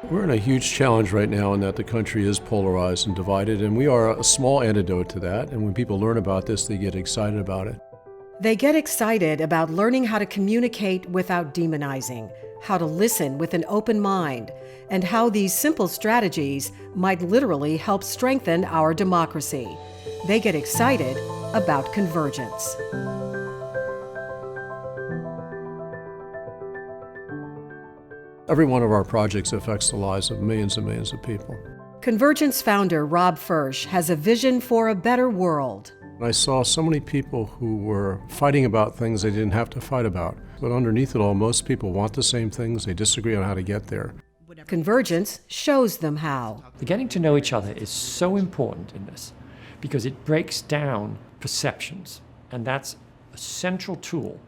We're in a huge challenge right now in that the country is polarized and divided, and we are a small antidote to that. And when people learn about this, they get excited about it. They get excited about learning how to communicate without demonizing, how to listen with an open mind, and how these simple strategies might literally help strengthen our democracy. They get excited about convergence. Every one of our projects affects the lives of millions and millions of people. Convergence founder Rob Fursh has a vision for a better world. I saw so many people who were fighting about things they didn't have to fight about. But underneath it all, most people want the same things. They disagree on how to get there. Convergence shows them how. The getting to know each other is so important in this because it breaks down perceptions, and that's a central tool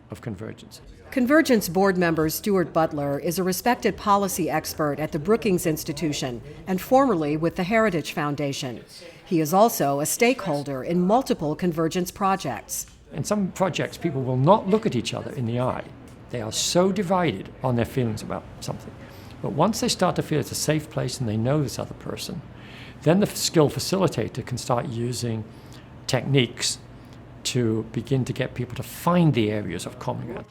of convergence. Convergence board member Stuart Butler is a respected policy expert at the Brookings Institution and formerly with the Heritage Foundation. He is also a stakeholder in multiple convergence projects. In some projects, people will not look at each other in the eye. They are so divided on their feelings about something. But once they start to feel it's a safe place and they know this other person, then the skilled facilitator can start using techniques to begin to get people to find the areas of common ground.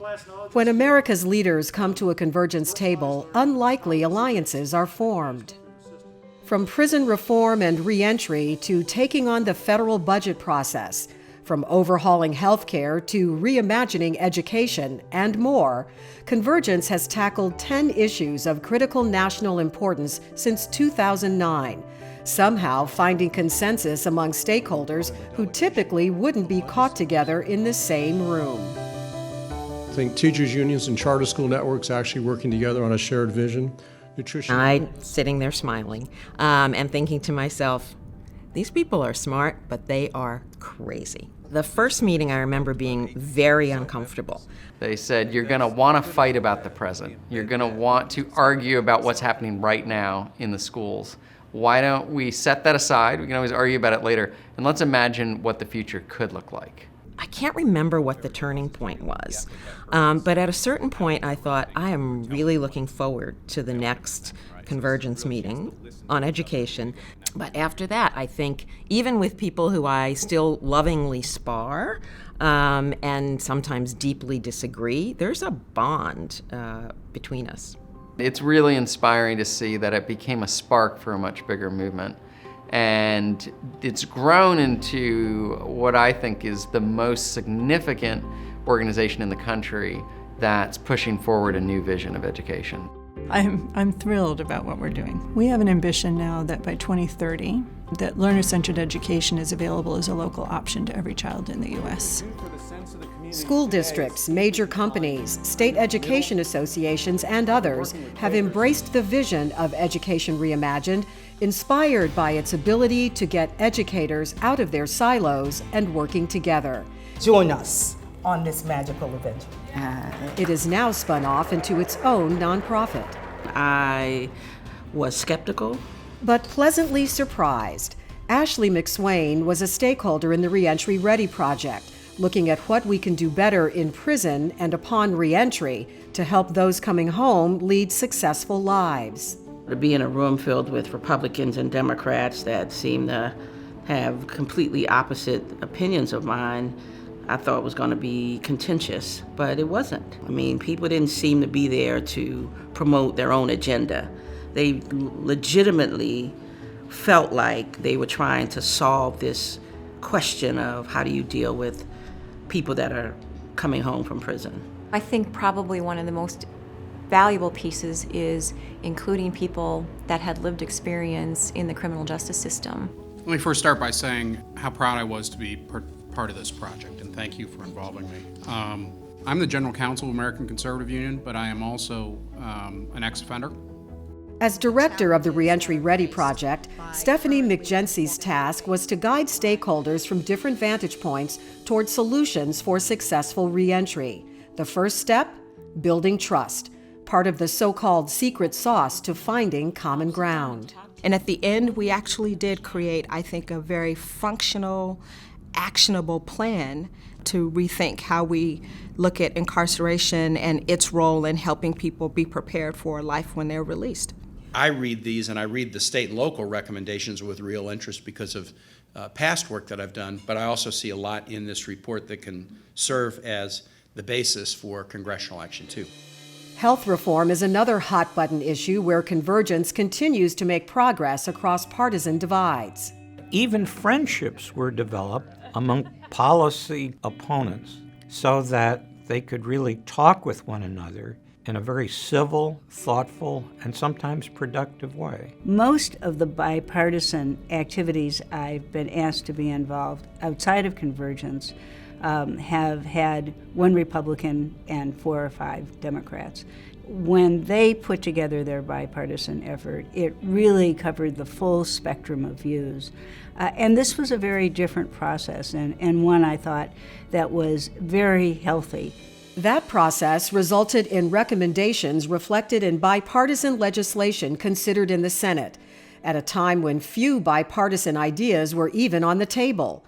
When America's leaders come to a convergence table, unlikely alliances are formed. From prison reform and re-entry to taking on the federal budget process, from overhauling healthcare to reimagining education and more, Convergence has tackled 10 issues of critical national importance since 2009, somehow finding consensus among stakeholders who typically wouldn't be caught together in the same room. I think teachers' unions and charter school networks actually working together on a shared vision. I'm sitting there smiling and thinking to myself, these people are smart, but they are crazy. The first meeting, I remember being very uncomfortable. They said, you're going to want to fight about the present. You're going to want to argue about what's happening right now in the schools. Why don't we set that aside? We can always argue about it later. And let's imagine what the future could look like. I can't remember what the turning point was, but at a certain point I thought, I am really looking forward to the next Convergence meeting on education. But after that, I think even with people who I still lovingly spar and sometimes deeply disagree, there's a bond between us. It's really inspiring to see that it became a spark for a much bigger movement. And it's grown into what I think is the most significant organization in the country that's pushing forward a new vision of education. I'm thrilled about what we're doing. We have an ambition now that by 2030, that learner-centered education is available as a local option to every child in the U.S. School districts, major companies, state education associations, and others have embraced the vision of Education Reimagined, inspired by its ability to get educators out of their silos and working together. Join us on this magical event. It is now spun off into its own nonprofit. I was skeptical, but pleasantly surprised. Ashley McSwain was a stakeholder in the Reentry Ready project, looking at what we can do better in prison and upon reentry to help those coming home lead successful lives. To be in a room filled with Republicans and Democrats that seem to have completely opposite opinions of mine, I thought was going to be contentious, but it wasn't. I mean, people didn't seem to be there to promote their own agenda. They legitimately felt like they were trying to solve this question of how do you deal with people that are coming home from prison. I think probably one of the most valuable pieces is including people that had lived experience in the criminal justice system. Let me first start by saying how proud I was to be part of this project, and thank you for involving me. I'm the General Counsel of American Conservative Union, but I am also an ex-offender. As director of the Reentry Ready project, Stephanie McGency's task was to guide stakeholders from different vantage points toward solutions for successful reentry. The first step, building trust, part of the so-called secret sauce to finding common ground. And at the end, we actually did create, I think, a very functional, actionable plan to rethink how we look at incarceration and its role in helping people be prepared for life when they're released. I read these and I read the state and local recommendations with real interest because of past work that I've done, but I also see a lot in this report that can serve as the basis for congressional action too. Health reform is another hot-button issue where Convergence continues to make progress across partisan divides. Even friendships were developed among policy opponents so that they could really talk with one another in a very civil, thoughtful, and sometimes productive way. Most of the bipartisan activities I've been asked to be involved outside of Convergence have had one Republican and 4 or 5 Democrats. When they put together their bipartisan effort, it really covered the full spectrum of views. And this was a very different process, and one I thought that was very healthy. That process resulted in recommendations reflected in bipartisan legislation considered in the Senate, at a time when few bipartisan ideas were even on the table.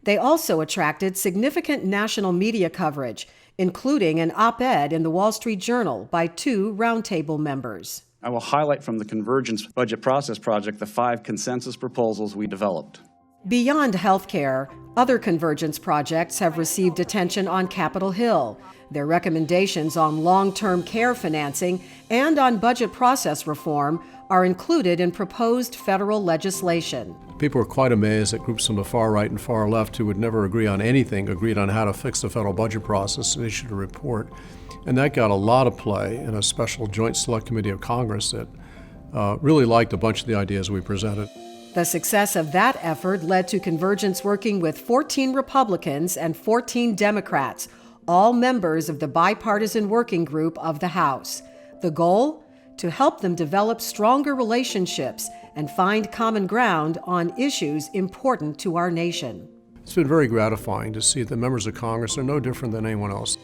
They also attracted significant national media coverage, including an op-ed in the Wall Street Journal by 2 roundtable members. I will highlight from the Convergence Budget Process Project the 5 consensus proposals we developed. Beyond healthcare, other Convergence projects have received attention on Capitol Hill. Their recommendations on long-term care financing and on budget process reform are included in proposed federal legislation. People were quite amazed that groups from the far right and far left who would never agree on anything agreed on how to fix the federal budget process and issued a report. And that got a lot of play in a special Joint Select Committee of Congress that really liked a bunch of the ideas we presented. The success of that effort led to Convergence working with 14 Republicans and 14 Democrats, all members of the bipartisan working group of the House. The goal? To help them develop stronger relationships and find common ground on issues important to our nation. It's been very gratifying to see that members of Congress are no different than anyone else.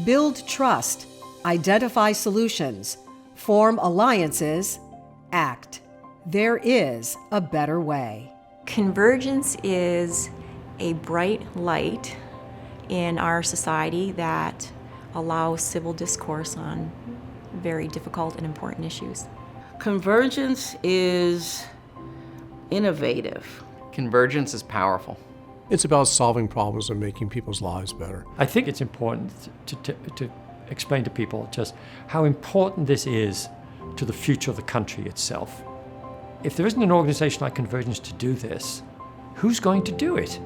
Build trust, identify solutions, form alliances, act. There is a better way. Convergence is a bright light in our society that allows civil discourse on very difficult and important issues. Convergence is innovative. Convergence is powerful. It's about solving problems and making people's lives better. I think it's important to explain to people just how important this is to the future of the country itself. If there isn't an organization like Convergence to do this, who's going to do it?